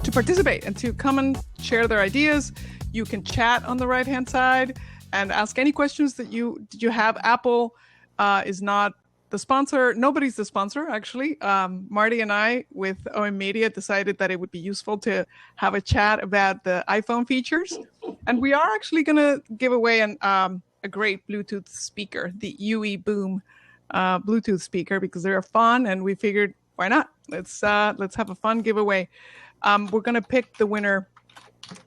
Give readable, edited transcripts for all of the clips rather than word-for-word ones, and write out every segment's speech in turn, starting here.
To participate and to come and share their ideas. You can chat on the right-hand side and ask any questions that you have. Apple is not the sponsor. Nobody's the sponsor, actually. Marty and I, with OM Media, decided that it would be useful to have a chat about the iPhone features. And we are actually going to give away a great Bluetooth speaker, the UE Boom Bluetooth speaker, because they're fun, and we figured, why not? Let's have a fun giveaway. We're going to pick the winner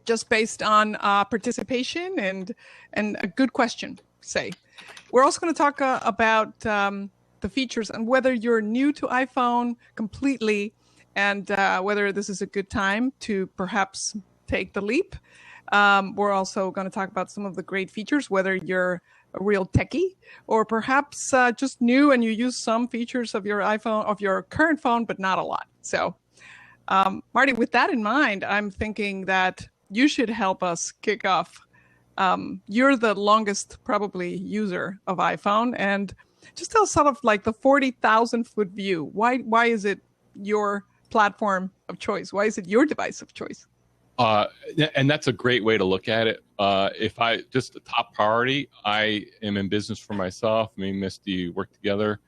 just based on participation and a good question, say. We're also going to talk about the features and whether you're new to iPhone completely and whether this is a good time to perhaps take the leap. We're also going to talk about some of the great features, whether you're a real techie or perhaps just new and you use some features of your iPhone, of your current phone, but not a lot. So, Marty, with that in mind, I'm thinking that you should help us kick off. You're the longest probably user of iPhone, and just tell us sort of like the 40,000 foot view. Why is it your platform of choice? Why is it your device of choice? And that's a great way to look at it. If I just the top priority, I am in business for myself. Me and Misty work together.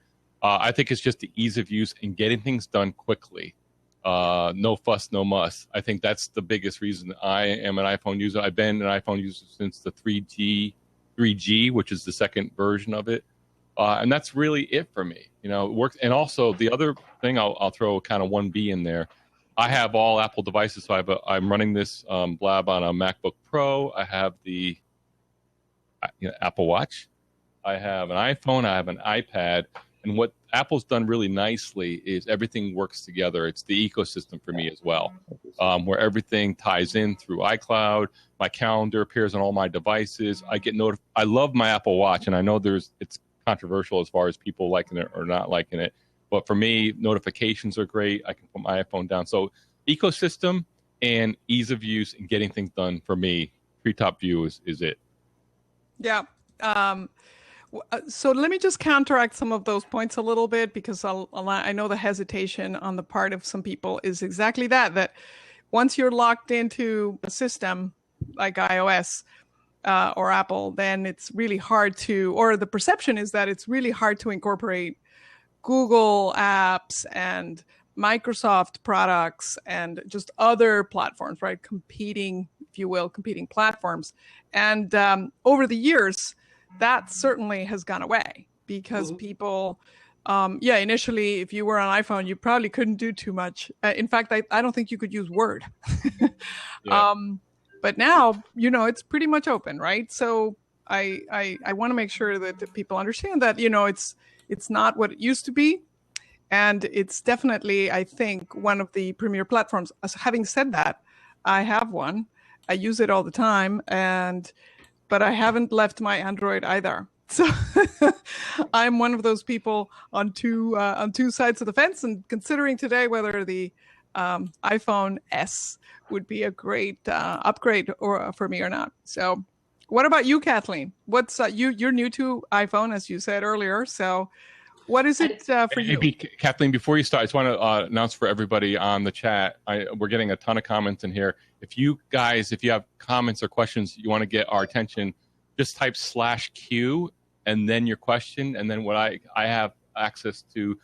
I think it's just the ease of use and getting things done quickly. No fuss, no muss. I think that's the biggest reason I am an iPhone user. I've been an iPhone user since the 3G, which is the second version of it. And that's really it for me. You know, it works. And also the other thing, I'll throw kind of 1B in there. I have all Apple devices, so I'm running this blab on a MacBook Pro. I have the Apple Watch. I have an iPhone. I have an iPad. And what Apple's done really nicely is everything works together. It's the ecosystem for me as well, where everything ties in through iCloud. My calendar appears on all my devices. I get I love my Apple Watch, and I know it's controversial as far as people liking it or not liking it. But for me, notifications are great. I can put my iPhone down. So ecosystem and ease of use and getting things done for me, treetop view is it. Yeah. So let me just counteract some of those points a little bit, because I know the hesitation on the part of some people is exactly that once you're locked into a system like iOS or Apple, then it's really hard or the perception is that it's really hard to incorporate Google apps and Microsoft products and just other platforms, right? Competing platforms. And over the years, that certainly has gone away because people, initially, if you were on iPhone, you probably couldn't do too much. In fact, I don't think you could use Word. Yeah. But now, it's pretty much open, right? So I want to make sure that people understand that, it's not what it used to be. And it's definitely, I think, one of the premier platforms. Having said that, I have one. I use it all the time. But I haven't left my Android either. So I'm one of those people on two sides of the fence, and considering today whether the iPhone S would be a great upgrade for me or not. So what about you, Kathleen? What's you're new to iPhone, as you said earlier. So what is it for you? Kathleen, before you start, I just want to announce for everybody on the chat, we're getting a ton of comments in here. If you have comments or questions you want to get our attention, just type /Q and then your question. And then what I have access to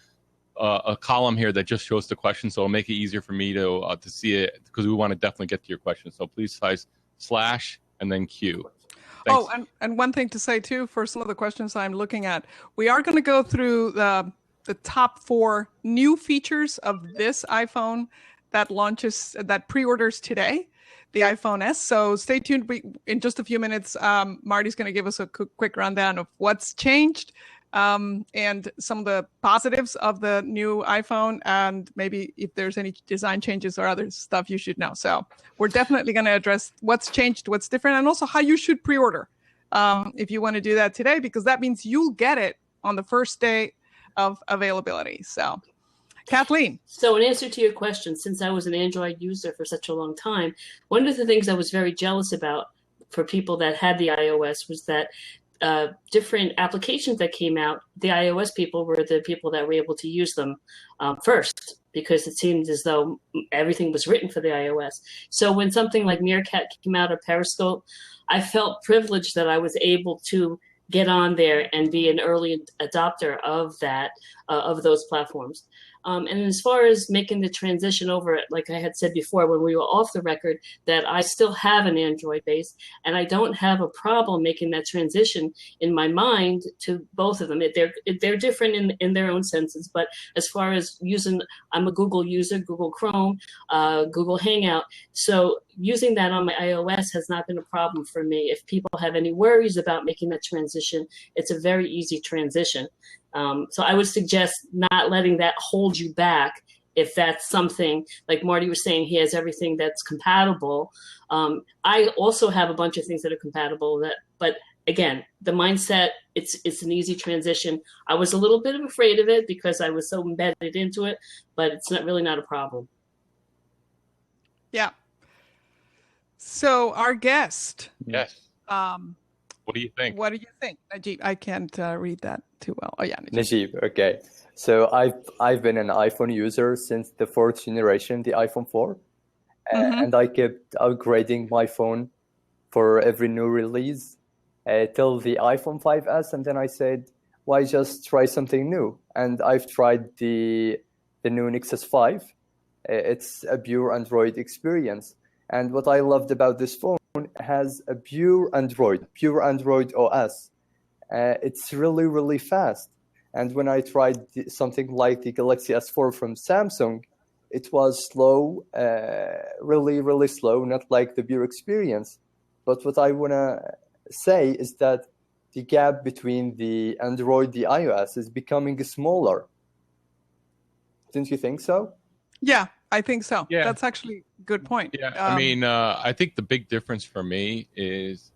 a column here that just shows the question. So it'll make it easier for me to see it, because we want to definitely get to your question. So please type / and then Q. Thanks. Oh, and one thing to say too, for some of the questions I'm looking at, we are going to go through the top 4 new features of this iPhone that pre-orders today, the iPhone S. So stay tuned. In just a few minutes, Marty's going to give us a quick rundown of what's changed and some of the positives of the new iPhone, and maybe if there's any design changes or other stuff you should know. So we're definitely going to address what's changed, what's different, and also how you should pre-order if you want to do that today, because that means you'll get it on the first day of availability. So Kathleen. So in answer to your question, since I was an Android user for such a long time, one of the things I was very jealous about for people that had the iOS was that different applications that came out, the iOS people were the people that were able to use them first, because it seemed as though everything was written for the iOS. So when something like Meerkat came out, or Periscope, I felt privileged that I was able to get on there and be an early adopter of that, of those platforms. And as far as making the transition over, like I had said before when we were off the record, that I still have an Android base, and I don't have a problem making that transition in my mind to both of them. They're different in their own senses, but as far as using, I'm a Google user, Google Chrome, Google Hangout, so using that on my iOS has not been a problem for me. If people have any worries about making that transition, it's a very easy transition. So I would suggest not letting that hold you back if that's something, like Marty was saying, he has everything that's compatible. I also have a bunch of things that are compatible, but again, the mindset, it's an easy transition. I was a little bit afraid of it because I was so embedded into it, but it's really not a problem. Yeah. So our guest. Yes. What do you think? What do you think, Najib? I can't read that too well. Oh yeah, Najib. Okay. So I've been an iPhone user since the 4th generation, the iPhone 4, and I kept upgrading my phone for every new release till the iPhone 5S, and then I said, why just try something new? And I've tried the new Nexus 5. It's a pure Android experience, and what I loved about this phone has a pure Android OS. It's really, really fast. And when I tried something like the Galaxy S4 from Samsung, it was slow, really, really slow, not like the pure experience. But what I want to say is that the gap between the Android, the iOS is becoming smaller. Didn't you think so? Yeah, I think so. Yeah. That's actually a good point. Yeah, I mean, I think the big difference for me is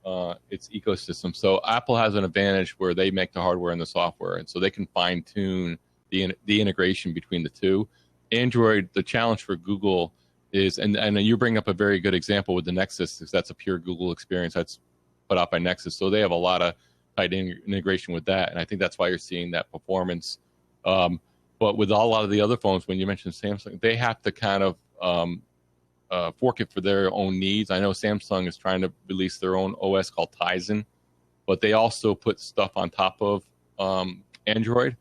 its ecosystem. So Apple has an advantage where they make the hardware and the software, and so they can fine tune the integration between the two. Android, the challenge for Google is, and you bring up a very good example with the Nexus, because that's a pure Google experience that's put out by Nexus. So they have a lot of tight integration with that, and I think that's why you're seeing that performance. But with a lot of the other phones, when you mentioned Samsung, they have to kind of fork it for their own needs. I know Samsung is trying to release their own OS called Tizen, but they also put stuff on top of Android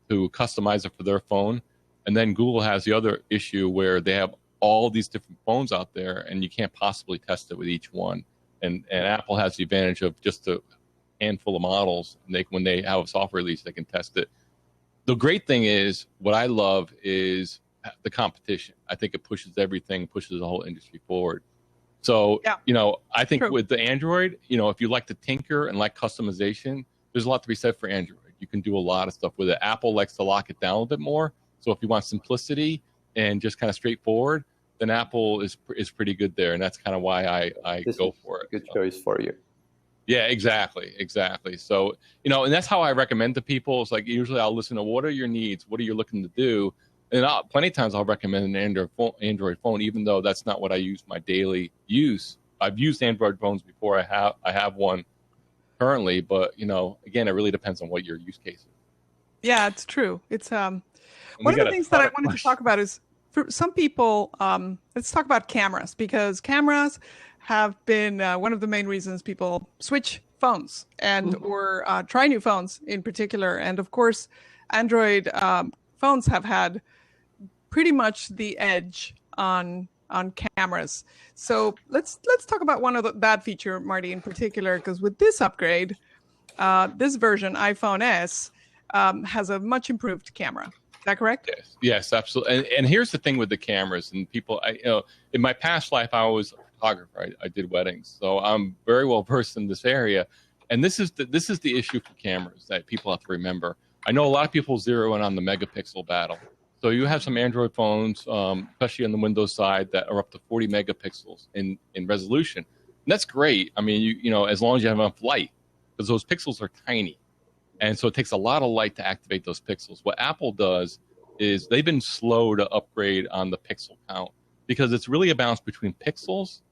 to customize it for their phone. And then Google has the other issue where they have all these different phones out there, and you can't possibly test it with each one. And Apple has the advantage of just a handful of models. And when they have a software release, they can test it. The great thing is, what I love is the competition. I think it pushes everything, pushes the whole industry forward. So, yeah, I think with the Android, if you like to tinker and like customization, there's a lot to be said for Android. You can do a lot of stuff with it. Apple likes to lock it down a little bit more. So if you want simplicity and just kind of straightforward, then Apple is pretty good there. And that's kind of why I go for it. Good choice for you. Yeah, exactly. So, and that's how I recommend to people. It's like, usually I'll listen to what are your needs? What are you looking to do? And plenty of times I'll recommend an Android phone, even though that's not what I use my daily use. I've used Android phones before. I have one currently, but, again, it really depends on what your use case is. Yeah, it's true. It's one of the things that I wanted to talk about is, for some people, let's talk about cameras, because cameras have been one of the main reasons people switch phones and or try new phones in particular. And of course, Android phones have had pretty much the edge on cameras. So let's talk about one of that feature, Marty, in particular, because with this upgrade, this version, iPhone S, has a much improved camera. Is that correct? Yes, absolutely. And here's the thing with the cameras, and people, in my past life, I was a photographer. I did weddings, so I'm very well versed in this area. And this is the issue for cameras that people have to remember. I know a lot of people zero in on the megapixel battle. So you have some Android phones, especially on the Windows side, that are up to 40 megapixels in resolution. And that's great. I mean, as long as you have enough light, because those pixels are tiny. And so it takes a lot of light to activate those pixels. What Apple does is they've been slow to upgrade on the pixel count, because it's really a balance between pixels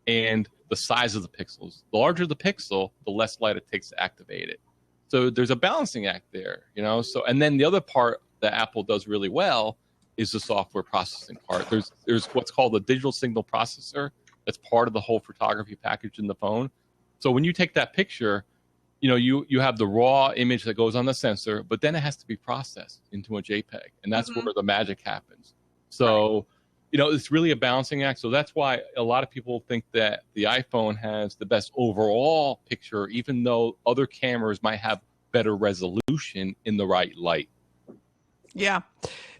and the size of the pixels. The larger the pixel, the less light it takes to activate it. So there's a balancing act there, you know. So and then the other part that Apple does really well is the software processing part. There's what's called a digital signal processor that's part of the whole photography package in the phone. So when you take that picture, you know, you have the raw image that goes on the sensor, but then it has to be processed into a JPEG, and that's where the magic happens. So, you know, it's really a balancing act. So that's why a lot of people think that the iPhone has the best overall picture, even though other cameras might have better resolution in the right light. Yeah.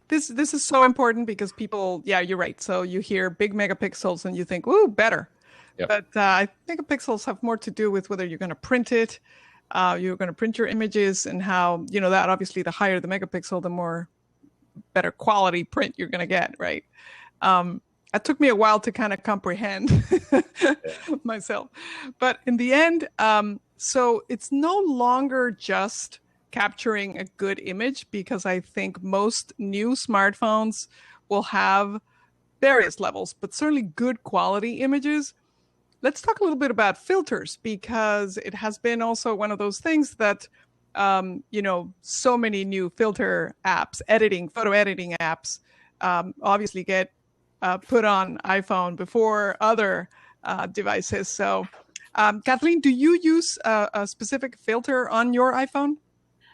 This is so important because people, yeah, you're right. So you hear big megapixels and you think, ooh, better. Yep. But I think pixels have more to do with whether you're going to print it, you're going to print your images, and how, you know, that obviously the higher the megapixel, the more better quality print you're going to get, right? It took me a while to kind of comprehend myself. But in the end, so it's no longer just capturing a good image, because I think most new smartphones will have various levels, but certainly good quality images. Let's talk a little bit about filters, because it has been also one of those things that, you know, so many new filter apps, photo editing apps, obviously get put on iPhone before other devices. So, Kathleen, do you use a specific filter on your iPhone?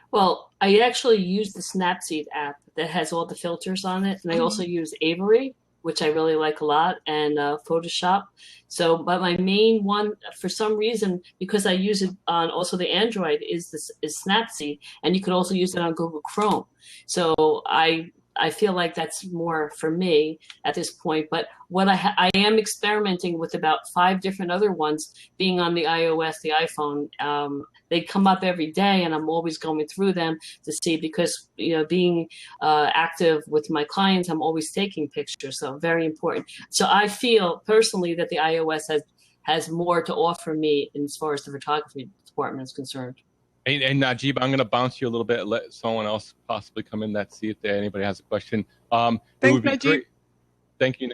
Well, I actually use the Snapseed app that has all the filters on it, and I also use Avery, which I really like a lot, and Photoshop. So, but my main one, for some reason, because I use it on also the Android, is Snapseed, and you could also use it on Google Chrome. So I feel like that's more for me at this point. But what I am experimenting with about 5 different other ones, being on the iOS, the iPhone. They come up every day, and I'm always going through them to see, because, you know, being active with my clients, I'm always taking pictures. So very important. So I feel personally that the iOS has more to offer me as far as the photography department is concerned. And Najib, I'm going to bounce you a little bit, let someone else possibly come in that, see if anybody has a question. Thanks, Najib. Great. Thank you.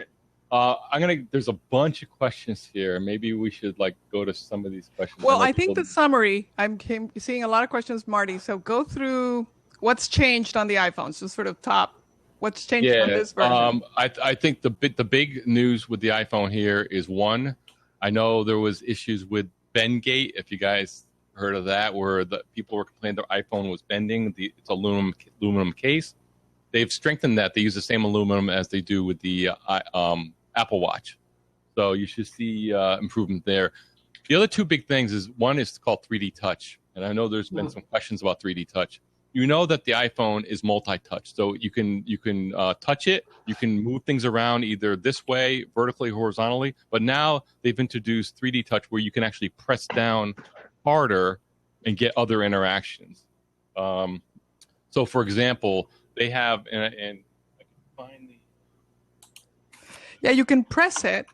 There's a bunch of questions here. Maybe we should go to some of these questions. Well, I think the summary, I'm seeing a lot of questions, Marty. So go through what's changed on the iPhones, just sort of top. What's changed on this version? I think the big news with the iPhone here is, one, I know there was issues with Bendgate, if you guys heard of that, where the people were complaining their iPhone was bending. It's aluminum case. They've strengthened that. They use the same aluminum as they do with the Apple Watch. So you should see improvement there. The other 2 big things is, one is called 3D Touch. And I know there's been some questions about 3D Touch. You know that the iPhone is multi-touch. So you can touch it. You can move things around either this way, vertically, horizontally. But now they've introduced 3D Touch, where you can actually press down harder and get other interactions. So, for example, they have, and I can find the... Yeah, you can press it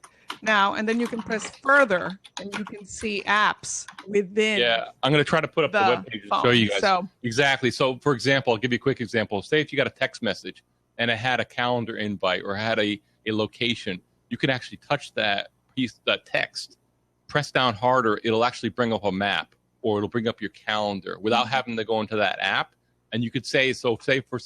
now, and then you can press further, and you can see apps within. Yeah, I'm going to try to put up the webpage to show you guys. Exactly. So, for example, I'll give you a quick example. Say if you got a text message and it had a calendar invite or had a location, you can actually touch that text, press down harder, it'll actually bring up a map, or it'll bring up your calendar without having to go into that app. And you could say, say for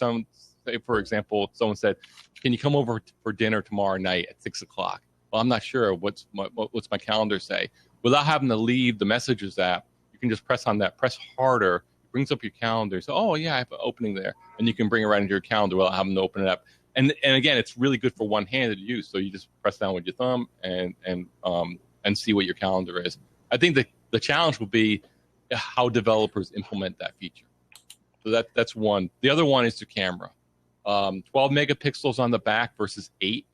example, someone said, "Can you come over for dinner tomorrow night at 6 o'clock?" Well, I'm not sure. What's my calendar say? Without having to leave the Messages app, you can just press on that, press harder, it brings up your calendar. So, oh yeah, I have an opening there, and you can bring it right into your calendar without having to open it up. And again, it's really good for one-handed use. So you just press down with your thumb and see what your calendar is. I think the challenge will be how developers implement that feature. So that's one. The other one is the camera. 12 megapixels on the back versus 8.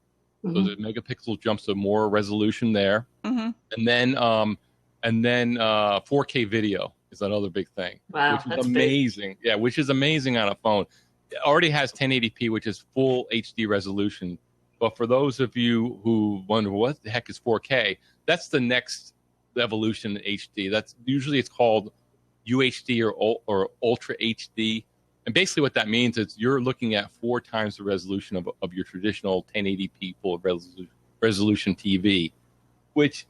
So the megapixel jumps to more resolution there. And then 4K video is another big thing. Wow, which is that's amazing. big. Yeah, which is amazing on a phone. It already has 1080p, which is full HD resolution. But for those of you who wonder what the heck is 4K, that's the next evolution in HD. That's usually it's called UHD or Ultra HD. And basically what that means is you're looking at 4 times the resolution of your traditional 1080p full resolution TV, which,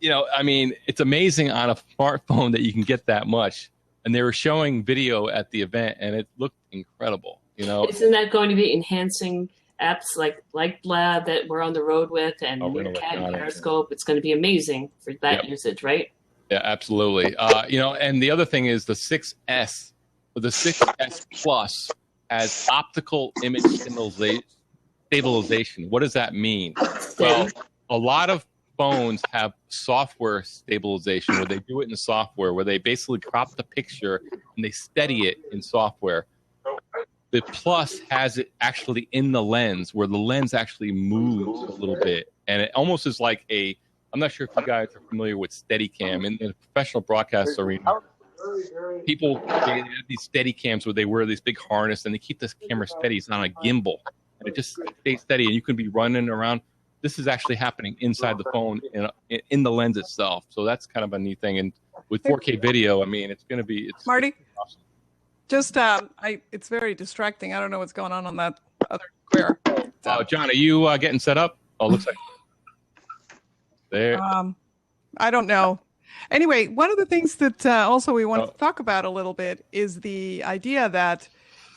you know, I mean, it's amazing on a smartphone that you can get that much. and they were showing video at the event, and it looked incredible. Isn't that going to be enhancing apps like Lab that we're on the road with, and Meerkat and Periscope? It's going to be amazing for that usage, right? Yeah, absolutely. And the other thing is the 6S, or the 6S Plus has optical image stabilization. What does that mean? Well, a lot of phones have software stabilization where they do it in software, where they basically crop the picture and they steady it in software. The Plus has it actually in the lens, where the lens actually moves a little bit. And it almost is like I'm not sure if you guys are familiar with Steadicam. In the professional broadcast arena, people, they have these Steadicams where they wear this big harness and they keep this camera steady. It's on a gimbal. And it just stays steady, and you can be running around. This is actually happening inside the phone in the lens itself. So that's kind of a neat thing. And with 4K video, I mean, it's going to be Marty? Awesome. Just, it's very distracting. I don't know what's going on that other square. John, are you getting set up? Oh, looks like there. I don't know. Anyway, one of the things that also we want to talk about a little bit is the idea that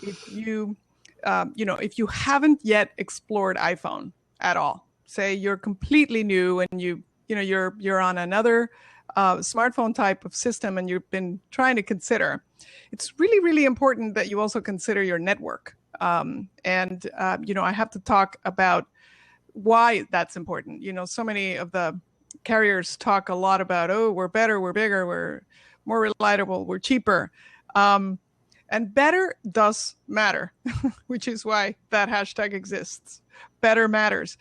if you, if you haven't yet explored iPhone at all, say you're completely new and you're on another smartphone type of system and you've been trying to consider, it's really, really important that you also consider your network. I have to talk about why that's important. So many of the carriers talk a lot about, we're better, we're bigger, we're more reliable, we're cheaper. And better does matter, which is why that hashtag exists. Better matters.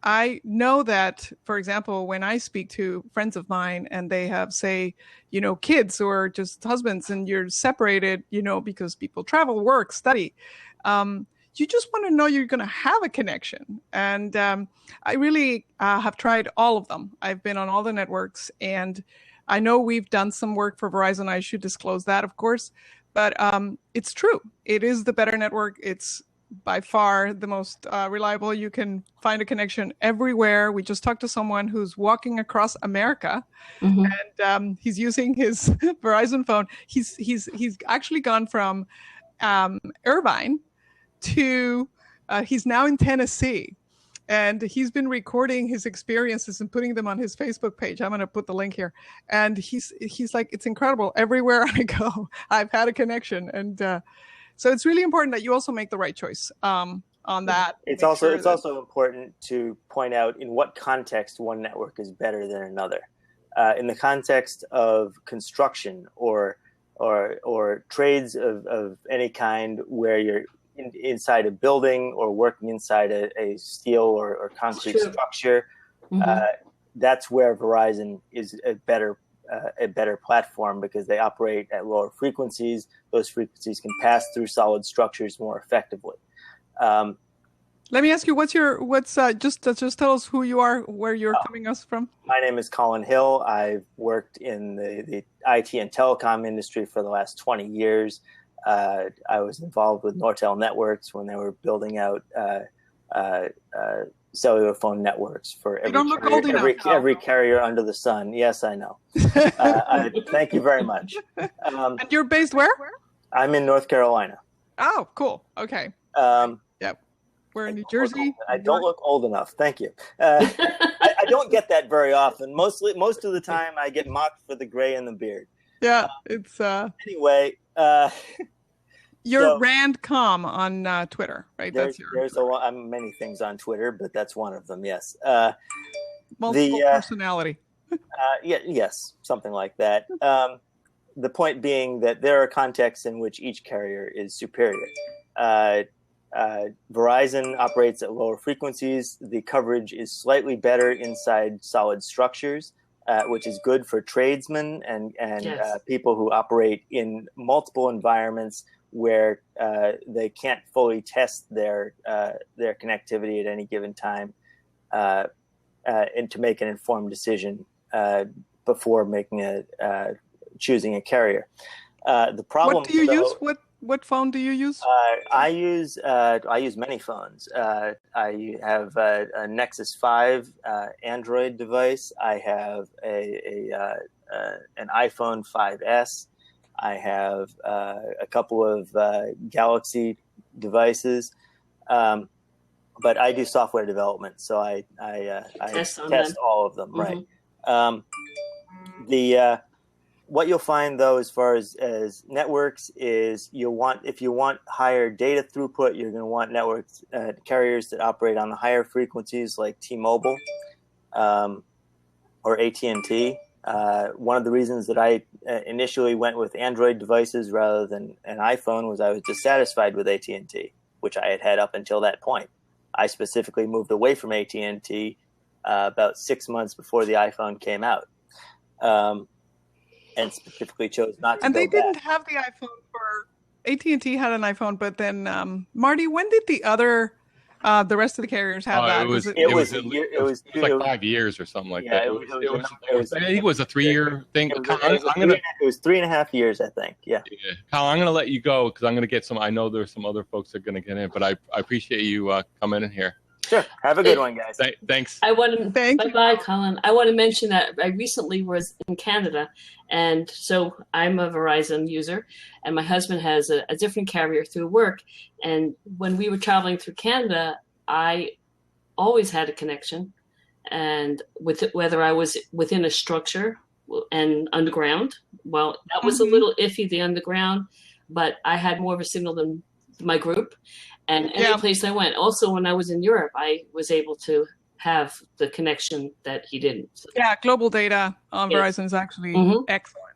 I know that, for example, when I speak to friends of mine and they have, say, kids or just husbands, and you're separated, because people travel, work, study, you just want to know you're going to have a connection. And I really have tried all of them. I've been on all the networks, and I know we've done some work for Verizon. I should disclose that, of course. But it's true. It is the better network. It's by far the most reliable. You can find a connection everywhere. We just talked to someone who's walking across America, and he's using his Verizon phone. He's actually gone from Irvine to he's now in Tennessee, and he's been recording his experiences and putting them on his Facebook page. I'm going to put the link here. And he's like, it's incredible. Everywhere I go, I've had a connection. And so it's really important that you also make the right choice on that. It's also important to point out in what context one network is better than another. In the context of construction or trades of any kind, where you're inside a building or working inside a steel or concrete structure, that's where Verizon is a better platform, because they operate at lower frequencies. Those frequencies can pass through solid structures more effectively. Let me ask you, just tell us who you are, where you're coming us from. My name is Colin Hill. I've worked in the IT and telecom industry for the last 20 years. I was involved with Nortel Networks when they were building out cellular phone networks for every carrier under the sun. Yes, I know. Thank you very much. And you're based where? I'm in North Carolina. Oh, cool. Okay. We're in New Jersey. I don't look old enough. Thank you. I don't get that very often. Most of the time, I get mocked for the gray in the beard. Yeah, it's anyway. You're Randcom on Twitter, right? There's many things on Twitter, but that's one of them. Yes. Multiple personality. Yes, something like that. The point being that there are contexts in which each carrier is superior. Verizon operates at lower frequencies. The coverage is slightly better inside solid structures, which is good for tradesmen and people who operate in multiple environments where they can't fully test their connectivity at any given time, and to make an informed decision before making choosing a carrier. The problem. What do you use? What phone do you use? I use many phones. I have a Nexus 5 Android device. I have an iPhone 5S. I have a couple of Galaxy devices, but I do software development, so I test all of them. Right. What you'll find though, as far as networks, is if you want higher data throughput, you're going to want networks carriers that operate on the higher frequencies, like T-Mobile or AT&T. One of the reasons that I initially went with Android devices rather than an iPhone was I was dissatisfied with AT&T, which I had up until that point. I specifically moved away from AT&T about 6 months before the iPhone came out. And specifically chose not to. And they didn't have the iPhone for AT&T had an iPhone, but then Marty, when did the rest of the carriers have that? It was like 5 years or something like that. I think it was a 3-year thing. It was 3.5 years, I think. Yeah. Kyle, I'm going to let you go because I'm going to get some. I know there's some other folks that are going to get in, but I appreciate you coming in here. Sure. Have a good one, guys. Thanks. Bye-bye, Colin. I want to mention that I recently was in Canada, and so I'm a Verizon user, and my husband has a different carrier through work. And when we were traveling through Canada, I always had a connection, and whether I was within a structure and underground. Well, that was a little iffy, the underground, but I had more of a signal than my group. And any place I went, also when I was in Europe, I was able to have the connection that he didn't. So. Yeah, global data on Verizon is actually excellent.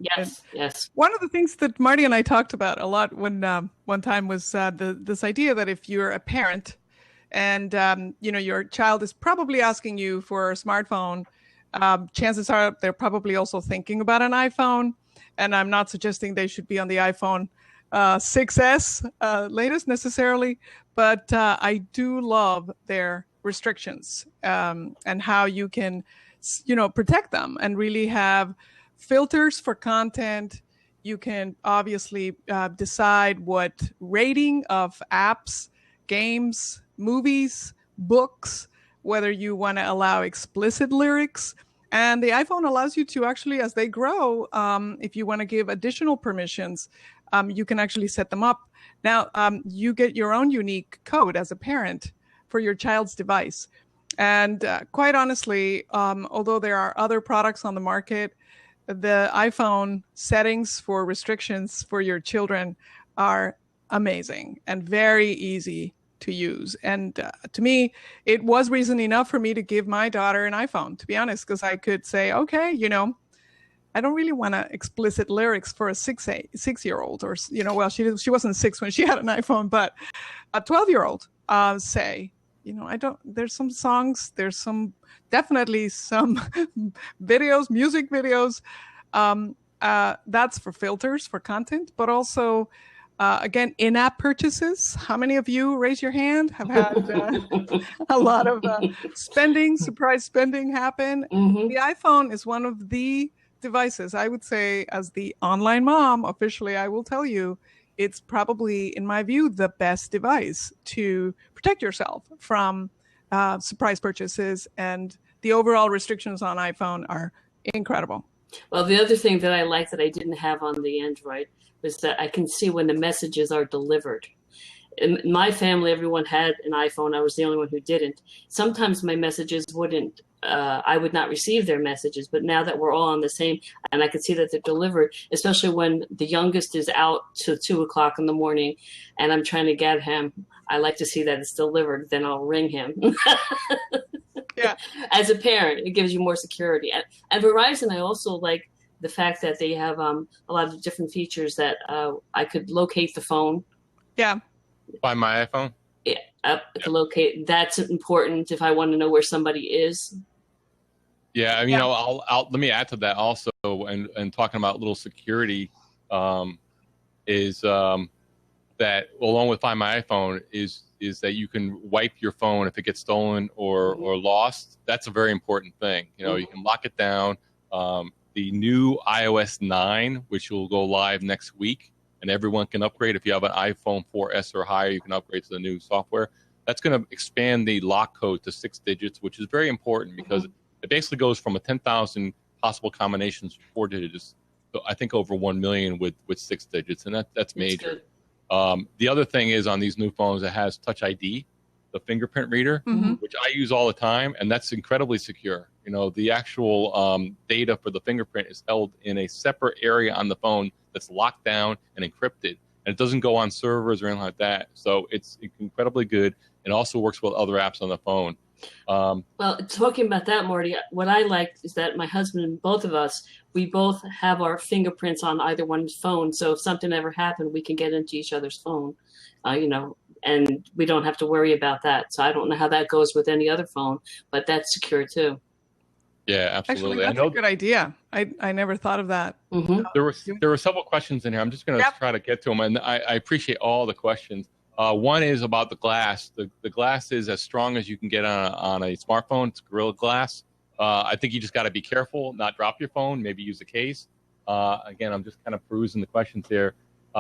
Yes. One of the things that Marty and I talked about a lot when one time was this idea that if you're a parent and your child is probably asking you for a smartphone, chances are they're probably also thinking about an iPhone. And I'm not suggesting they should be on the iPhone 6S latest necessarily, but I do love their restrictions and how you can, protect them and really have filters for content. You can obviously decide what rating of apps, games, movies, books, whether you want to allow explicit lyrics. And the iPhone allows you to actually, as they grow, if you want to give additional permissions, you can actually set them up. Now, you get your own unique code as a parent for your child's device. And quite honestly, although there are other products on the market, the iPhone settings for restrictions for your children are amazing and very easy to use. And to me, it was reason enough for me to give my daughter an iPhone, to be honest, because I could say, okay, I don't really want to explicit lyrics for a 6-year-old or, well, she wasn't 6 when she had an iPhone, but a 12-year-old say, there's some songs, there's definitely some videos, music videos. That's for filters, for content, but also, again, in-app purchases. How many of you, raise your hand, have had a lot of surprise spending happen? Mm-hmm. The iPhone is one of the devices, I would say, as the online mom, officially, I will tell you, it's probably, in my view, the best device to protect yourself from surprise purchases. And the overall restrictions on iPhone are incredible. Well, the other thing that I like that I didn't have on the Android was that I can see when the messages are delivered. In my family, everyone had an iPhone. I was the only one who didn't. Sometimes my messages wouldn't, I would not receive their messages. But now that we're all on the same, and I can see that they're delivered, especially when the youngest is out till 2 o'clock in the morning and I'm trying to get him, I like to see that it's delivered. Then I'll ring him. Yeah. As a parent, it gives you more security. And Verizon, I also like the fact that they have a lot of different features that I could locate the phone. Yeah. By my iPhone? Yeah, to locate. That's important if I want to know where somebody is. Yeah, I'll let me add to that also, and talking about little security, is that along with Find My iPhone is that you can wipe your phone if it gets stolen or lost. That's a very important thing. You can lock it down. The new iOS 9, which will go live next week, and everyone can upgrade. If you have an iPhone 4S or higher, you can upgrade to the new software. That's going to expand the lock code to 6 digits, which is very important because it basically goes from a 10,000 possible combinations to 4 digits I think over 1 million with 6 digits, and that's major. The other thing is on these new phones, it has Touch ID, the fingerprint reader, which I use all the time, and that's incredibly secure. You know, the actual data for the fingerprint is held in a separate area on the phone that's locked down and encrypted, and it doesn't go on servers or anything like that. So it's incredibly good. It also works with other apps on the phone. Well, talking about that, Marty, what I liked is that my husband and both of us, we both have our fingerprints on either one's phone. So if something ever happened, we can get into each other's phone, you know, and we don't have to worry about that. So I don't know how that goes with any other phone, but that's secure too. Yeah, absolutely. Actually, that's a good idea. I never thought of that. There were several questions in here. I'm just going to try to get to them, and I appreciate all the questions. One is about the glass. The glass is as strong as you can get on a smartphone. It's Gorilla Glass. I think you just got to be careful, not drop your phone, maybe use a case. Again, I'm just kind of perusing the questions here. We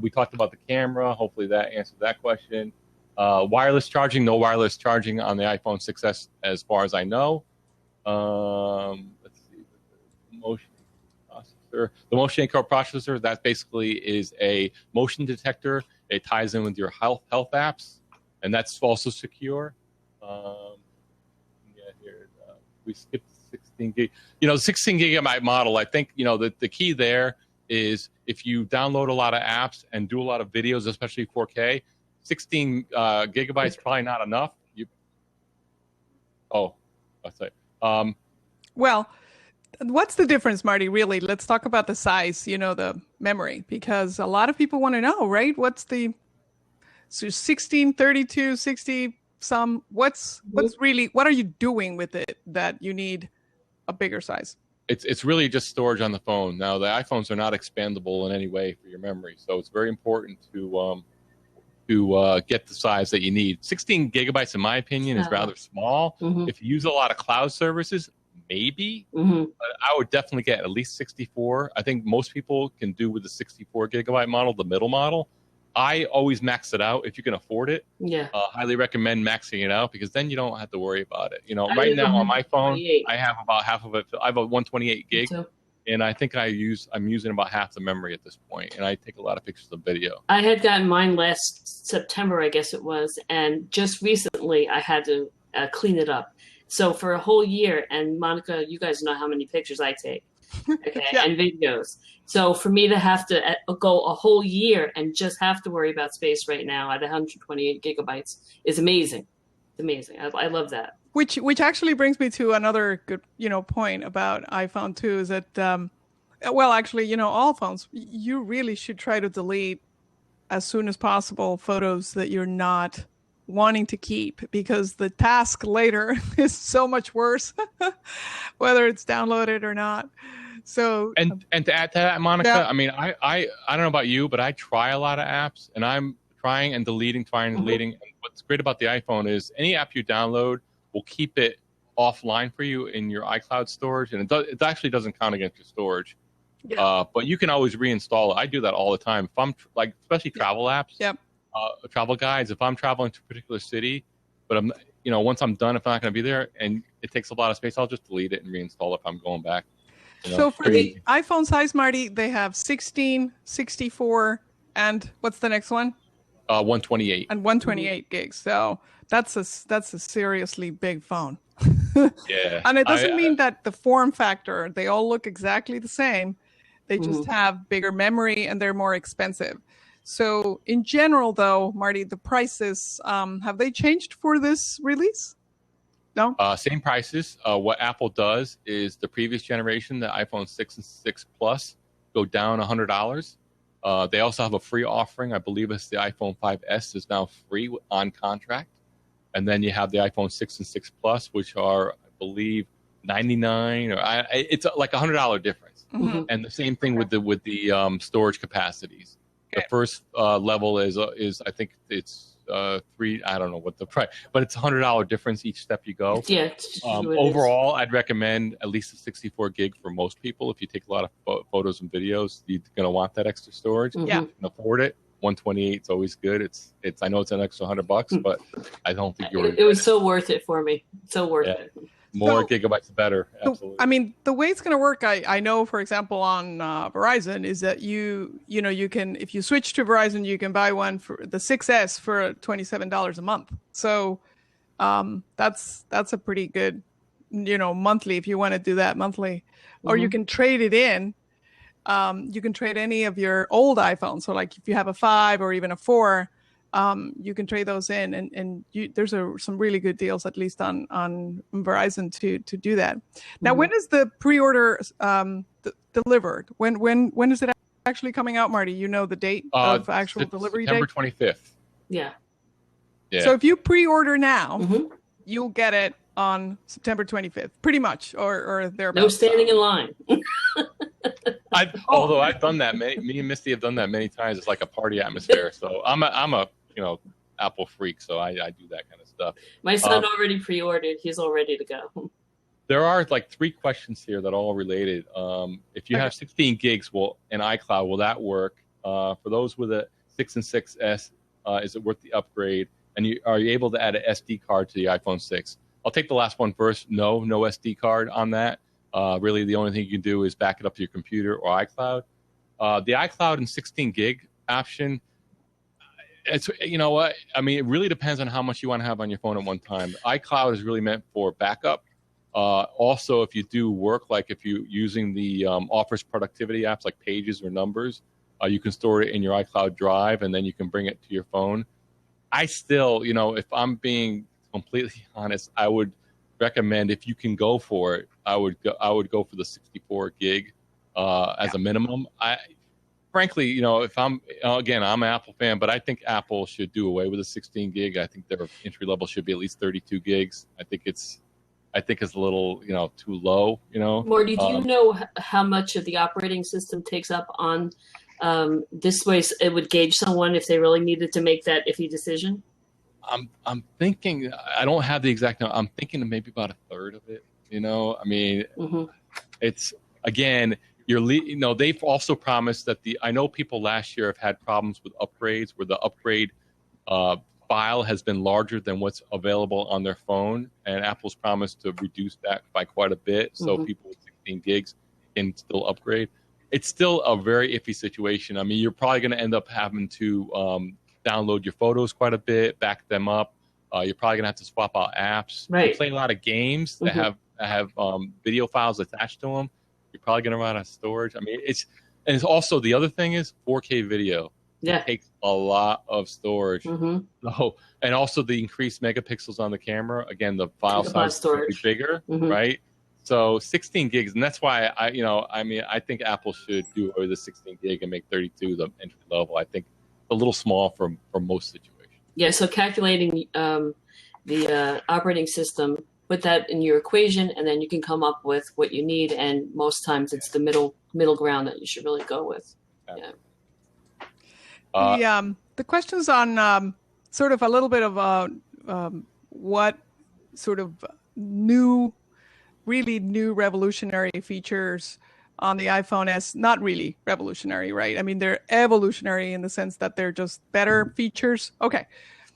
talked about the camera. Hopefully that answered that question. Wireless charging, no wireless charging on the iPhone 6s as far as I know. Let's see. The motion encode processor, that basically is a motion detector. It ties in with your health apps, and that's also secure. We skipped 16 gig. You know, 16 gigabyte model, I think, you know, the key there is if you download a lot of apps and do a lot of videos, especially 4K, 16 gigabytes is probably not enough. Well, what's the difference, Marty, really? Let's talk about the size, you know, the memory, because a lot of people want to know, right? What's the 16, 32, 60 some? What's really, what are you doing with it that you need a bigger size? It's really just storage on the phone. Now, the iPhones are not expandable in any way for your memory, so it's very important to get the size that you need. 16 gigabytes, in my opinion, is rather small. If you use a lot of cloud services, maybe, but I would definitely get at least 64. I think most people can do with the 64 gigabyte model, the middle model. I always max it out if you can afford it. Yeah. Highly recommend maxing it out because then you don't have to worry about it. You know, right now on my phone, I have about half of it. I have a 128 gig, and I think I'm using about half the memory at this point, and I take a lot of pictures of video. I had gotten mine last September, I guess it was, and just recently I had to clean it up. So for a whole year, and Monica, you guys know how many pictures I take, okay, and videos. So for me to have to go a whole year and just have to worry about space right now at 128 gigabytes is amazing. It's amazing. I love that. Which actually brings me to another good, you know, point about iPhone 2 is that, well, actually, you know, all phones, you really should try to delete as soon as possible photos that you're not wanting to keep, because the task later is so much worse, whether it's downloaded or not. So and to add to that, Monica, I mean, I don't know about you, but I try a lot of apps, and I'm trying and deleting. And what's great about the iPhone is any app you download will keep it offline for you in your iCloud storage, and it actually doesn't count against your storage. But you can always reinstall it. I do that all the time. If I'm like, especially travel apps, travel guides. If I'm traveling to a particular city, but I'm, you know, once I'm done, if I'm not going to be there and it takes a lot of space, I'll just delete it and reinstall it if I'm going back. You know, so for the iPhone size, Marty, they have 16, 64, and what's the next one? 128. And 128 gigs. So that's a seriously big phone. Yeah. And it doesn't mean that the form factor, they all look exactly the same. They just have bigger memory and they're more expensive. So in general, though, Marty, the prices, have they changed for this release? No? Same prices. What Apple does is the previous generation, the iPhone 6 and 6 Plus, go down $100. They also have a free offering. I believe it's the iPhone 5S is now free on contract. And then you have the iPhone 6 and 6 Plus, which are, I believe, $99. It's like $100 difference. And the same thing with the storage capacities. The first level is I think it's $3. I don't know what the price, but it's $100 difference each step you go. Yeah. Overall, I'd recommend at least a 64 gig for most people. If you take a lot of photos and videos, you're gonna want that extra storage. Yeah. You can afford it. 128 is always good. It's I know it's an extra $100, but I don't think it was so worth it for me. So worth it. more So- gigabytes, the better. Absolutely. I mean, the way it's going to work, I know, for example, on Verizon, is that you can, if you switch to Verizon, you can buy one for the 6S for $27 a month. So that's a pretty good, monthly, if you want to do that monthly, or you can trade it in. You can trade any of your old iPhones. So like if you have a 5 or even a 4, you can trade those in, and there's some really good deals, at least on Verizon, to do that. Now, when is the pre-order delivered? When is it actually coming out, Marty? You know the date of actual delivery September date? 25th. Yeah. Yeah. So if you pre-order now, you'll get it on September 25th, pretty much, or thereabouts. No standing in line. Although I've done that, me and Misty have done that many times. It's like a party atmosphere. So I'm a Apple freak, so I do that kind of stuff. My son already pre-ordered. He's all ready to go. There are like 3 questions here that are all related. If you have 16 gigs, in iCloud, will that work? For those with a 6 and 6S, is it worth the upgrade? And are you able to add an SD card to the iPhone 6? I'll take the last one first. No SD card on that. Really, the only thing you can do is back it up to your computer or iCloud. The iCloud and 16 gig option, it's, you know what? I mean, it really depends on how much you want to have on your phone at one time. iCloud is really meant for backup. Also, if you do work, like if you're using the Office productivity apps like Pages or Numbers, you can store it in your iCloud drive, and then you can bring it to your phone. I still, if I'm being completely honest, I would recommend, if you can go for it, I would go for the 64 gig as a minimum. Frankly, if I'm an Apple fan, but I think Apple should do away with the 16 gig. I think their entry level should be at least 32 gigs. I think it's a little, too low. Morty, do you know how much of the operating system takes up on this way? It would gauge someone if they really needed to make that iffy decision. I'm thinking, I don't have the exact number. I'm thinking maybe about a third of it. I mean, it's, again, they've also promised that I know people last year have had problems with upgrades where the upgrade file has been larger than what's available on their phone, and Apple's promised to reduce that by quite a bit, so people with 16 gigs can still upgrade. It's still a very iffy situation. I mean, you're probably going to end up having to download your photos quite a bit, back them up. You're probably going to have to swap out apps. Right. You play a lot of games that have video files attached to them. You're probably going to run out of storage. I mean, it's also, the other thing is 4K video. Yeah. It takes a lot of storage. So, and also the increased megapixels on the camera. Again, the file size is bigger, right? So 16 gigs, and that's why I think Apple should do away with the 16 gig and make 32 the entry level. I think a little small for most situations. Yeah. So calculating the operating system, put that in your equation, and then you can come up with what you need. And most times, it's the middle ground that you should really go with. Yeah. The questions on sort of a little bit of what sort of really new revolutionary features on the iPhone S. Not really revolutionary, right? I mean, they're evolutionary in the sense that they're just better features. Okay.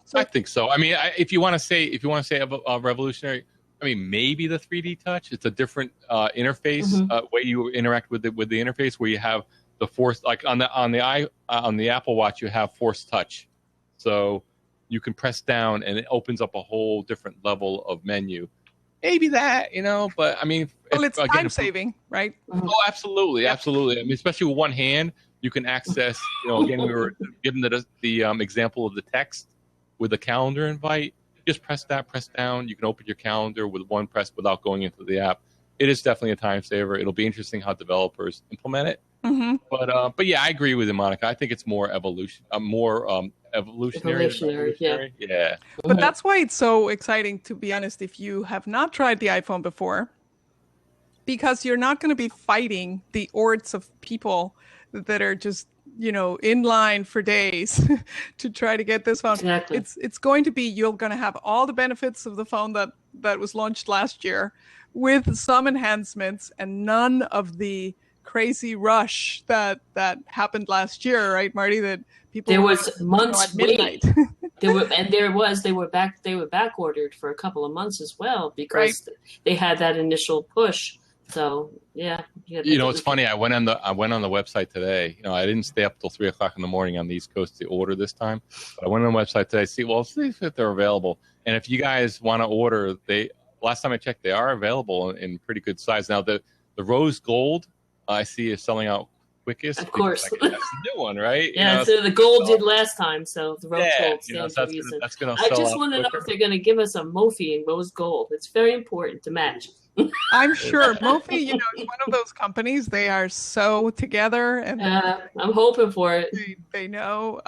So I think so. I mean, if you want to say revolutionary, I mean, maybe the 3D touch. It's a different interface, way you interact with the interface, where you have the force, like on the Apple Watch, you have force touch, so you can press down and it opens up a whole different level of menu. Maybe that, but I mean, it's time saving, right? Oh, absolutely, absolutely. I mean, especially with one hand, you can access. Again, we were given the example of the text with the calendar invite. Just press down. You can open your calendar with one press without going into the app. It is definitely a time saver. It'll be interesting how developers implement it. But yeah, I agree with you, Monica. I think it's more evolutionary. Yeah. But that's why it's so exciting, to be honest, if you have not tried the iPhone before, because you're not going to be fighting the hordes of people that are just, in line for days to try to get this phone. Exactly. It's going to be, you're going to have all the benefits of the phone that was launched last year, with some enhancements and none of the crazy rush that happened last year, right, Marty? That people there was months at midnight. They were back ordered for a couple of months as well because they had that initial push. So yeah. It's funny. I went on the website today. I didn't stay up till 3:00 in the morning on the East Coast to order this time. But I went on the website today. See if they're available. And if you guys want to order, last time I checked, they are available in pretty good size. Now the rose gold I see is selling out quickest. Of course, that's a new one, right? Yeah, so the gold did last time, so the rose gold stands to reason. That's gonna I just want to know if they're going to give us a Mophie in rose gold. It's very important to match. I'm sure Mophie, is one of those companies. They are so together, and I'm hoping for it. They know.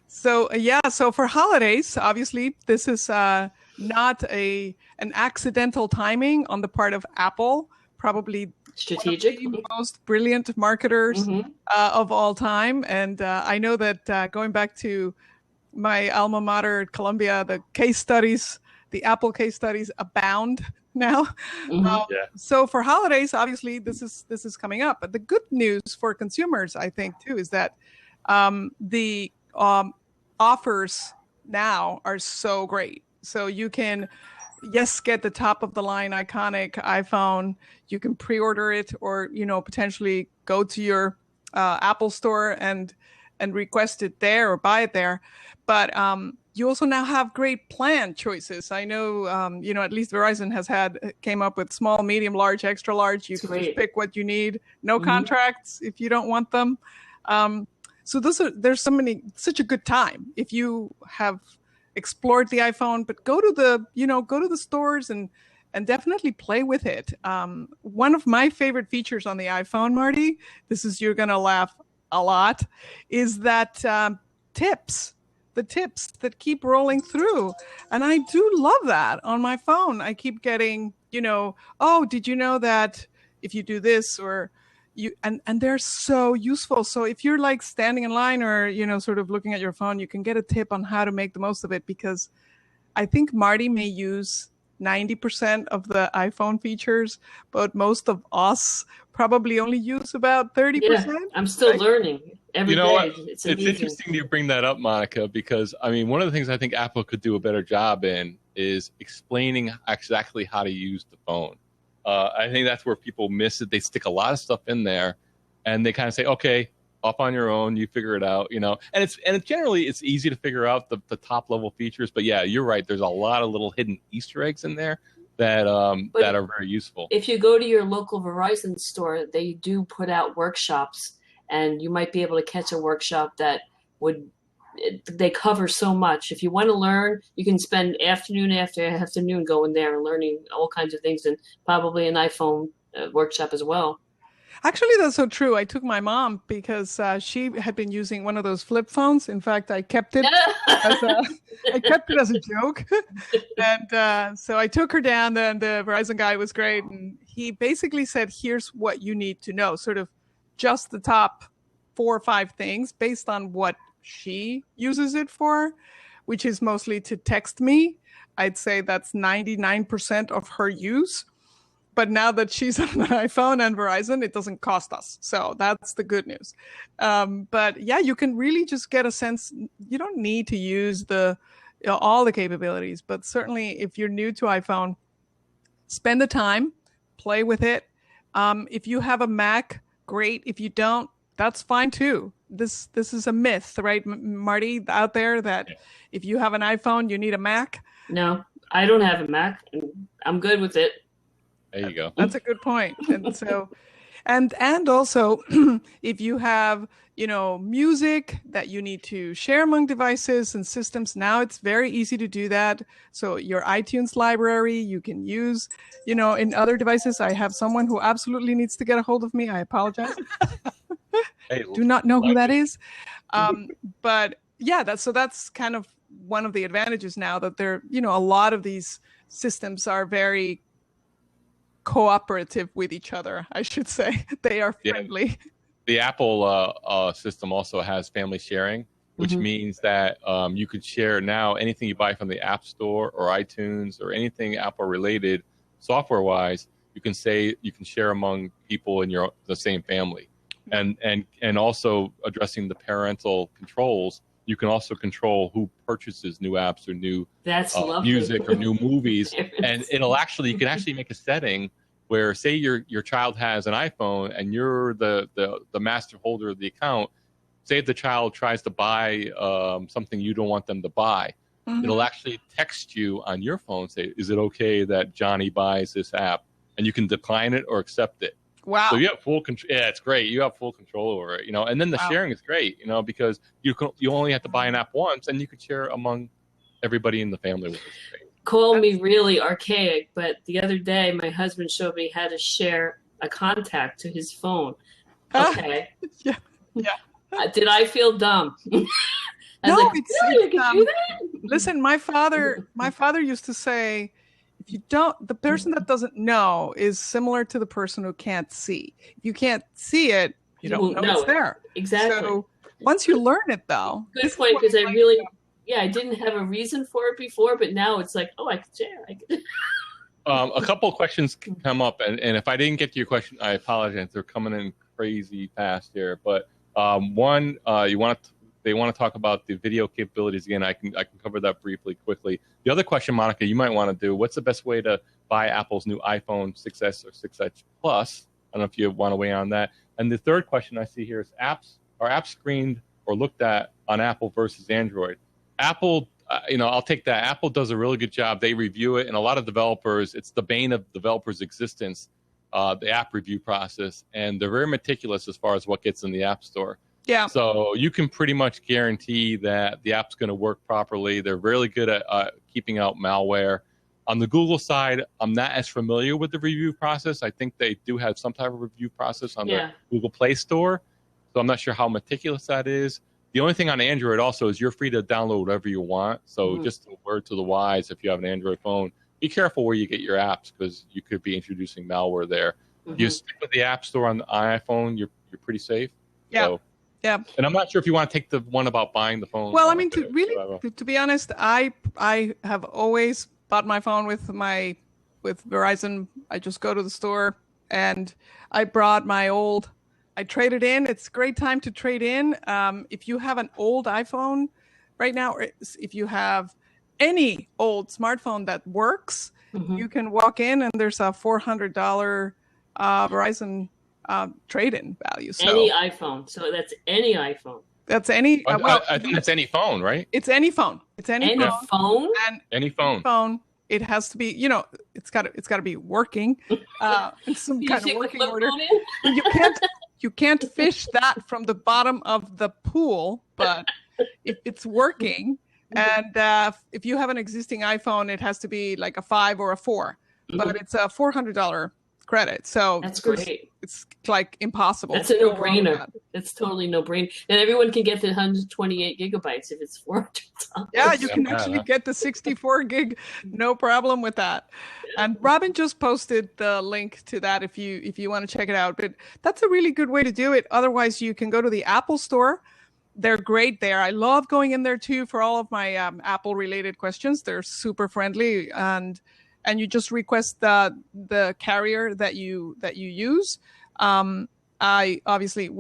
So for holidays, obviously, this is not an accidental timing on the part of Apple. Probably strategic, one of the most brilliant marketers of all time. And I know that going back to my alma mater at Columbia, the Apple case studies abound now. So for holidays, obviously, this is coming up. But the good news for consumers, I think, too, is that the offers now are so great. So you can, get the top of the line iconic iPhone. You can pre-order it, or potentially go to your Apple store and request it there or buy it there. But you also now have great plan choices. I know, at least Verizon came up with small, medium, large, extra large. You can just pick what you need. No contracts if you don't want them. So there's such a good time if you have explored the iPhone, but go to the stores and definitely play with it. One of my favorite features on the iPhone, Marty, you're going to laugh a lot, is that the tips that keep rolling through. And I do love that on my phone. I keep getting, oh, did you know that if you do this, or and they're so useful. So if you're like standing in line or, sort of looking at your phone, you can get a tip on how to make the most of it, because I think Marty may use 90% of the iPhone features, but most of us probably only use about 30%. Yeah, I'm still learning every day. It's interesting you bring that up, Monica, because one of the things I think Apple could do a better job in is explaining exactly how to use the phone. I think that's where people miss it. They stick a lot of stuff in there, and they kind of say, "Okay, off on your own, you figure it out." And generally it's easy to figure out the top level features. But yeah, you're right. There's a lot of little hidden Easter eggs in there that are very useful. If you go to your local Verizon store, they do put out workshops, and you might be able to catch a workshop that they cover so much. If you want to learn, you can spend afternoon after afternoon going there and learning all kinds of things, and probably an iPhone workshop as well. Actually, that's so true. I took my mom because she had been using one of those flip phones. In fact, I kept it as a joke. And so I took her down there, and the Verizon guy was great. And he basically said, here's what you need to know, sort of just the top 4 or 5 things based on what she uses it for, which is mostly to text me. I'd say that's 99% of her use. But now that she's on an iPhone and Verizon, it doesn't cost us. So that's the good news. But yeah, you can really just get a sense. You don't need to use all the capabilities, but certainly if you're new to iPhone, spend the time, play with it. If you have a Mac, great. If you don't, that's fine too. This is a myth, right, Marty, out there, that if you have an iPhone, you need a Mac. No, I don't have a Mac. I'm good with it. There you go. That's a good point. And so, and also, if you have, music that you need to share among devices and systems, now it's very easy to do that. So your iTunes library, you can use, in other devices. I have someone who absolutely needs to get a hold of me. I apologize. Hey, do not know who that is. But yeah, that's kind of one of the advantages now, that there, a lot of these systems are very cooperative with each other, I should say. They are friendly. Yeah. The Apple system also has family sharing, which means that you could share now anything you buy from the App Store or iTunes or anything Apple related software-wise. You can share among people in the same family, and also addressing the parental controls. you can also control who purchases new apps or new That's lovely. music or new movies. And you can actually make a setting where, say your child has an iPhone and you're the master holder of the account. Say if the child tries to buy something you don't want them to buy, it'll actually text you on your phone, say, is it okay that Johnny buys this app? And you can decline it or accept it. Wow. So you have full control. Yeah, it's great. You have full control over it, and then the sharing is great, because you only have to buy an app once and you could share among everybody in the family, which is great. Call me really archaic, but the other day my husband showed me how to share a contact to his phone. Okay. Yeah. Did I feel dumb? No, you can do that? Listen, my father used to say, if the person that doesn't know is similar to the person who can't see. If you can't see it, you don't know it's there. Exactly. So once you learn it, though. Good point, because I didn't have a reason for it before, but now it's like, I can share. A couple of questions come up, and if I didn't get to your question, I apologize. They're coming in crazy fast here. But one, they want to talk about the video capabilities again. I can cover that briefly, quickly. The other question, Monica, you might want to do: what's the best way to buy Apple's new iPhone 6s or 6s Plus? I don't know if you want to weigh on that. And the third question I see here is: are apps screened or looked at on Apple versus Android? Apple, I'll take that. Apple does a really good job. They review it, and a lot of developers, it's the bane of developers' existence, the app review process, and they're very meticulous as far as what gets in the App Store. Yeah. So you can pretty much guarantee that the app's going to work properly. They're really good at keeping out malware. On the Google side, I'm not as familiar with the review process. I think they do have some type of review process on the Google Play Store, so I'm not sure how meticulous that is. The only thing on Android also is you're free to download whatever you want. So just a word to the wise, if you have an Android phone, be careful where you get your apps, because you could be introducing malware there. You stick with the App Store on the iPhone, you're pretty safe. Yeah. So, yeah. And I'm not sure if you want to take the one about buying the phone. Well, I mean, to be honest, I have always bought my phone with Verizon. I just go to the store, and I brought I traded in. It's a great time to trade in. If you have an old iPhone right now, or if you have any old smartphone that works, you can walk in and there's a $400 Verizon trade-in value. So, any iPhone. So that's any iPhone. That's any. I think that's any phone, right? It's any phone. It's any phone. And any phone. It has to be, it's got to be working, in some kind of working order. You can't fish that from the bottom of the pool, but if it's working, and if you have an existing iPhone, it has to be like a 5 or a 4, but it's a $400 credit. So that's great. It's like impossible. That's a no-brainer. It's totally no-brainer. And everyone can get the 128 gigabytes if it's $400. Yeah, you can actually get the 64 gig, no problem with that. And Robin just posted the link to that if you want to check it out. But that's a really good way to do it. Otherwise, you can go to the Apple Store. They're great there. I love going in there too for all of my Apple-related questions. They're super friendly, and you just request the carrier that you use. I obviously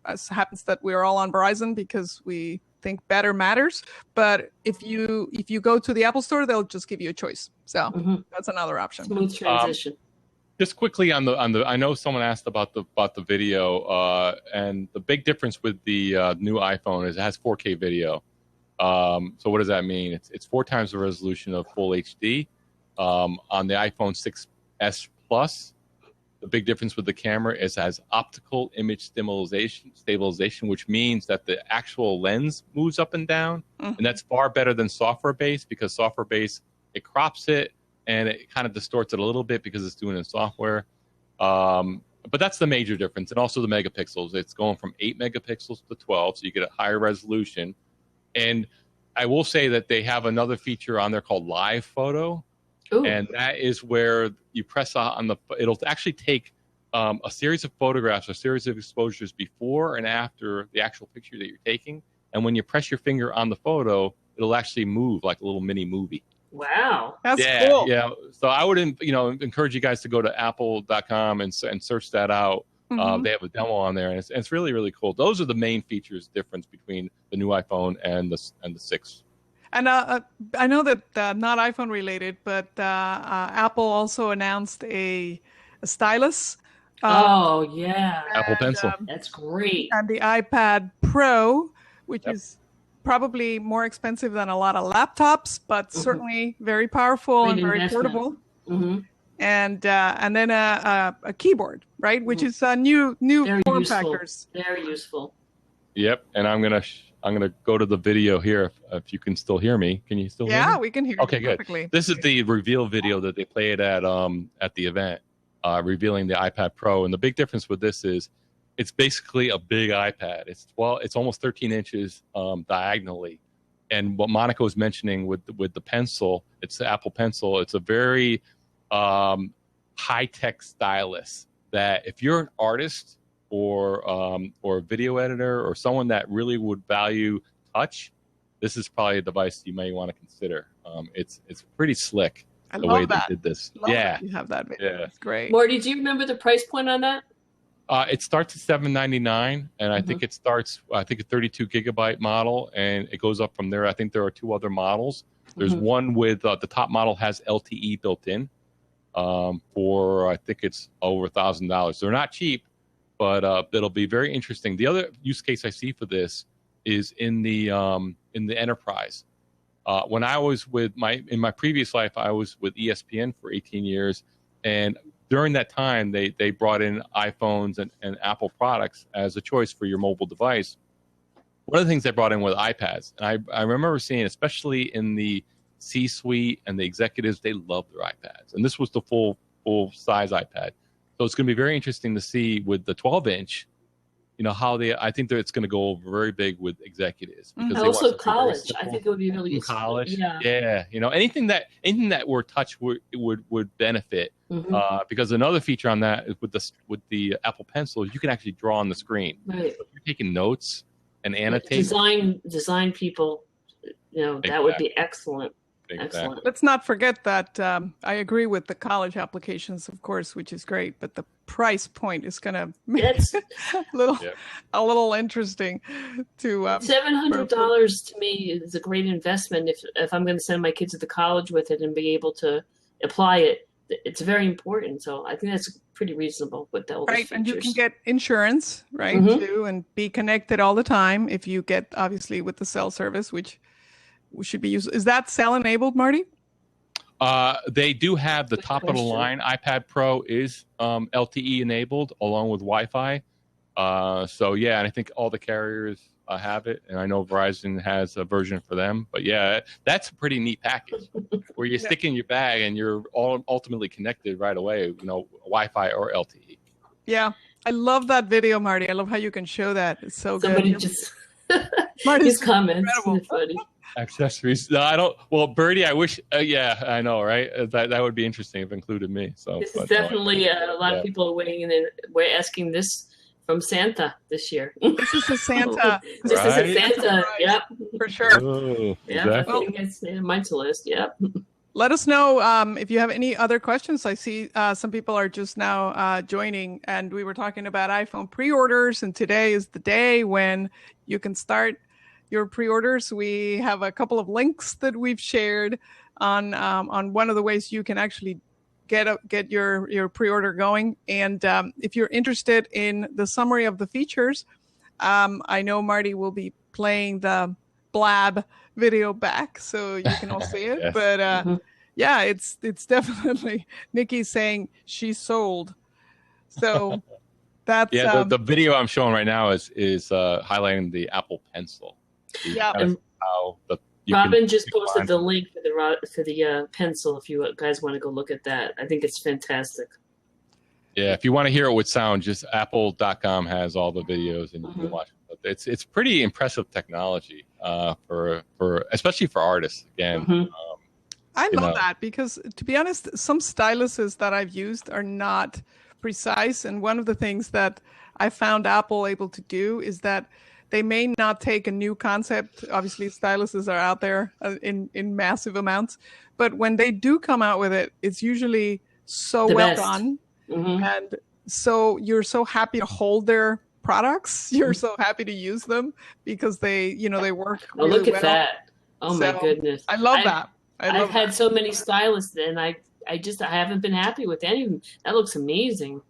as happens that we're all on Verizon because we think better matters. But if you go to the Apple Store, they'll just give you a choice. So that's another option. Smooth transition. Just quickly on the I know someone asked about the video, and the big difference with the new iPhone is it has 4K video. So what does that mean? It's 4 times the resolution of full HD. On the iPhone 6s Plus, the big difference with the camera is it has optical image stabilization, which means that the actual lens moves up and down, and that's far better than software-based, because software-based, it crops it and it kind of distorts it a little bit because it's doing it in software. But that's the major difference. And also the megapixels. It's going from 8 megapixels to 12, so you get a higher resolution. And I will say that they have another feature on there called Live Photo. Ooh. And that is where you press on it'll actually take a series of photographs, a series of exposures before and after the actual picture that you're taking. And when you press your finger on the photo, it'll actually move like a little mini movie. Wow. That's cool. Yeah. So I would encourage you guys to go to apple.com and search that out. They have a demo on there, and it's really, really cool. Those are the main features difference between the new iPhone and the 6. And I know that not iPhone related, but Apple also announced a stylus. Oh yeah, Apple Pencil. That's great. And the iPad Pro, which is probably more expensive than a lot of laptops, but certainly very powerful and very portable. And then a keyboard, right? Which is new Very form useful. factors. Very useful. Yep, and I'm gonna go to the video here if you can still hear me. Can you still hear me? Yeah, we can hear Okay, you perfectly. good. This is the reveal video that they played at the event, revealing the iPad Pro. And the big difference with this is it's basically a big iPad. It's almost 13 inches diagonally. And what Monica was mentioning with the pencil, it's the Apple Pencil. It's a very high-tech stylus that if you're an artist or a video editor or someone that really would value touch, this is probably a device you may want to consider. It's pretty slick the way they did this. Love that you have that video. Yeah. It's great. Marty, do you remember the price point on that? It starts at $799, and I think it starts. I think a 32 gigabyte model, and it goes up from there. I think there are 2 other models. There's one with the top model has LTE built in for I think it's over $1,000. They're not cheap, but it'll be very interesting. The other use case I see for this is in the enterprise. When I was in my previous life, I was with ESPN for 18 years, and during that time, they brought in iPhones and Apple products as a choice for your mobile device. One of the things they brought in was iPads. And I remember seeing, especially in the C-suite and the executives, they love their iPads. And this was the full-size iPad. So it's going to be very interesting to see with the 12-inch, how I think that it's going to go over very big with executives. Because also college. I think it would be really useful. College. Yeah. Anything that were touch would benefit. Because another feature on that is with the Apple Pencil, you can actually draw on the screen. Right. So if you're taking notes and annotate. Design people, that would be excellent. Exactly. Excellent. Let's not forget that I agree with the college applications, of course, which is great, but the price point is going to make it a little interesting to $700 to me is a great investment if I'm going to send my kids to the college with it and be able to apply it. It's very important, so I think that's pretty reasonable with those features. And you can get insurance, right, too, and be connected all the time if you get, obviously, with the cell service, which should be used. Is that cell enabled, Marty? They do have the top of the line iPad Pro is LTE enabled along with Wi-Fi. So yeah, and I think all the carriers have it, and I know Verizon has a version for them. But yeah, that's a pretty neat package where you stick in your bag and you're ultimately connected right away. Wi-Fi or LTE. Yeah, I love that video, Marty. I love how you can show that. It's so Somebody good. just Marty's comments. Funny. Accessories. No, I don't. Well, Birdie, I wish. Yeah, I know, right? That would be interesting if it included me. So this is definitely a lot of people are waiting, and we're asking this from Santa this year. This is the Santa. This is a Santa. Yep, for sure. Oh, yeah, exactly. I think it's mine to list. Yep. Let us know if you have any other questions. I see some people are just now joining, and we were talking about iPhone pre-orders, and today is the day when you can start your pre-orders. We have a couple of links that we've shared on one of the ways you can actually get your pre-order going. And if you're interested in the summary of the features, I know Marty will be playing the Blab video back, so you can all see it. Yes. But yeah, it's definitely Nikki's saying she's sold. So that's the video I'm showing right now is highlighting the Apple Pencil. Yeah, Robin just posted the link for the pencil. If you guys want to go look at that, I think it's fantastic. Yeah, if you want to hear it with sound, just apple.com has all the videos and you can watch it. It's pretty impressive technology for especially for artists. Again, I love that because, to be honest, some styluses that I've used are not precise, and one of the things that I found Apple able to do is that they may not take a new concept. Obviously, styluses are out there in massive amounts, but when they do come out with it, it's usually so well done. And so you're so happy to hold their products. You're so happy to use them because they work Oh, really look at well. that. Oh my So, goodness. I love that. I've had so many stylists and I haven't been happy with any of them. That looks amazing.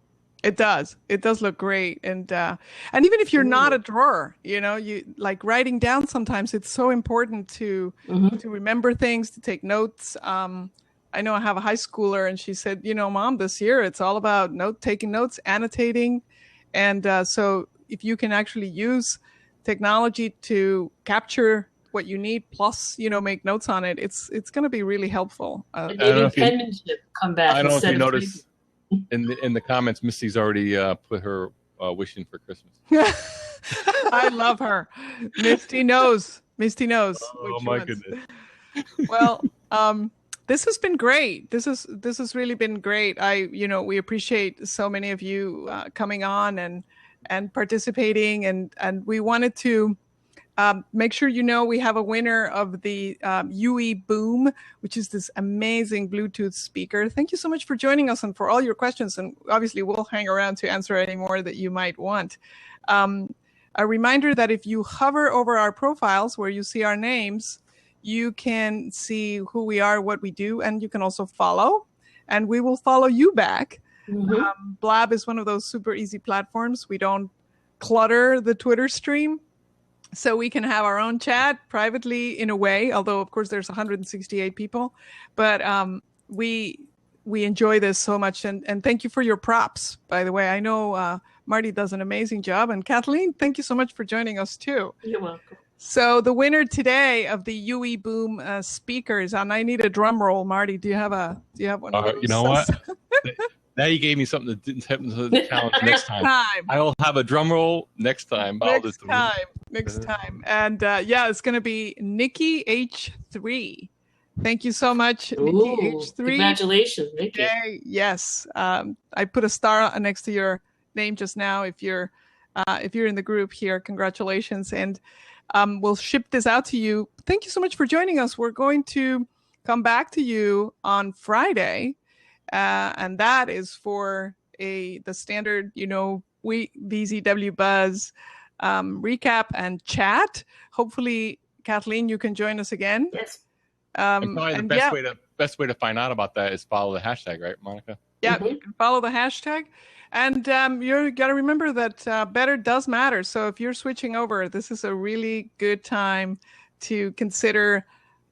It does. It does look great. And even if you're not a drawer, you like writing down sometimes it's so important to remember things, to take notes. I know I have a high schooler and she said, Mom, this year it's all about taking notes, annotating. And so if you can actually use technology to capture what you need, plus, make notes on it, it's going to be really helpful. And maybe penmanship come back. I don't know if you noticed in the comments, Missy's already put her wish in for Christmas. I love her. Misty knows. Oh my goodness. Well, this has been great. This has really been great. We appreciate so many of you coming on and participating, and we wanted to make sure we have a winner of the UE Boom, which is this amazing Bluetooth speaker. Thank you so much for joining us and for all your questions. And obviously, we'll hang around to answer any more that you might want. A reminder that if you hover over our profiles where you see our names, you can see who we are, what we do, and you can also follow. And we will follow you back. Blab is one of those super easy platforms. We don't clutter the Twitter stream. So we can have our own chat privately in a way, although, of course, there's 168 people. But we enjoy this so much. And thank you for your props, by the way. I know Marty does an amazing job. And Kathleen, thank you so much for joining us, too. You're welcome. So the winner today of the UE Boom speakers, and I need a drum roll. Marty, do you have one of those? You know what? Now you gave me something that didn't happen to the challenge next time. I will have a drum roll next time. Next time. And it's going to be Nikki H3. Thank you so much, Nikki H3. Congratulations, Nikki. Okay, yes. I put a star next to your name just now. If you're in the group here, congratulations. And we'll ship this out to you. Thank you so much for joining us. We're going to come back to you on Friday. And that is for the standard, VZW Buzz recap and chat. Hopefully, Kathleen, you can join us again. Yes. Probably the best way to find out about that is follow the hashtag, right, Monica? Yeah, you can follow the hashtag. And you got to remember that better does matter. So if you're switching over, this is a really good time to consider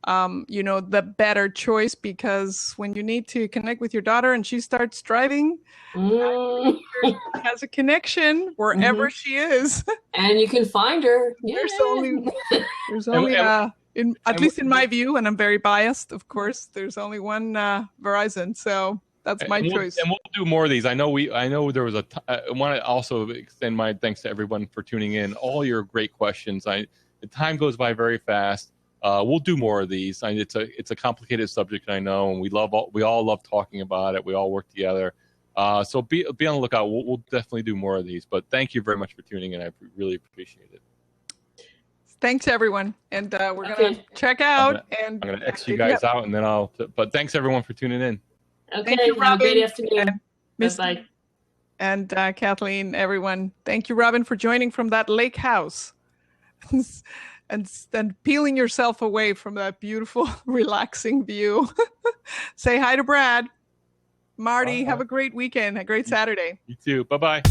the better choice, because when you need to connect with your daughter and she starts driving, has a connection wherever she is. And you can find her. There's only at least in my view, and I'm very biased, of course, there's only one Verizon. So that's my choice. And we'll do more of these. I know there was I want to also extend my thanks to everyone for tuning in. All your great questions. The time goes by very fast. We'll do more of these. It's a complicated subject, I know, and we all love talking about it. We all work together. So be on the lookout. We'll definitely do more of these. But thank you very much for tuning in. I really appreciate it. Thanks, everyone. And we're going to check out. I'm going to X you guys out, and then but thanks, everyone, for tuning in. Okay, have a great afternoon. Bye-bye. And Kathleen, everyone. Thank you, Robin, for joining from that lake house. And peeling yourself away from that beautiful, relaxing view. Say hi to Brad. Marty, have a great weekend, a great Saturday. You too. Bye-bye.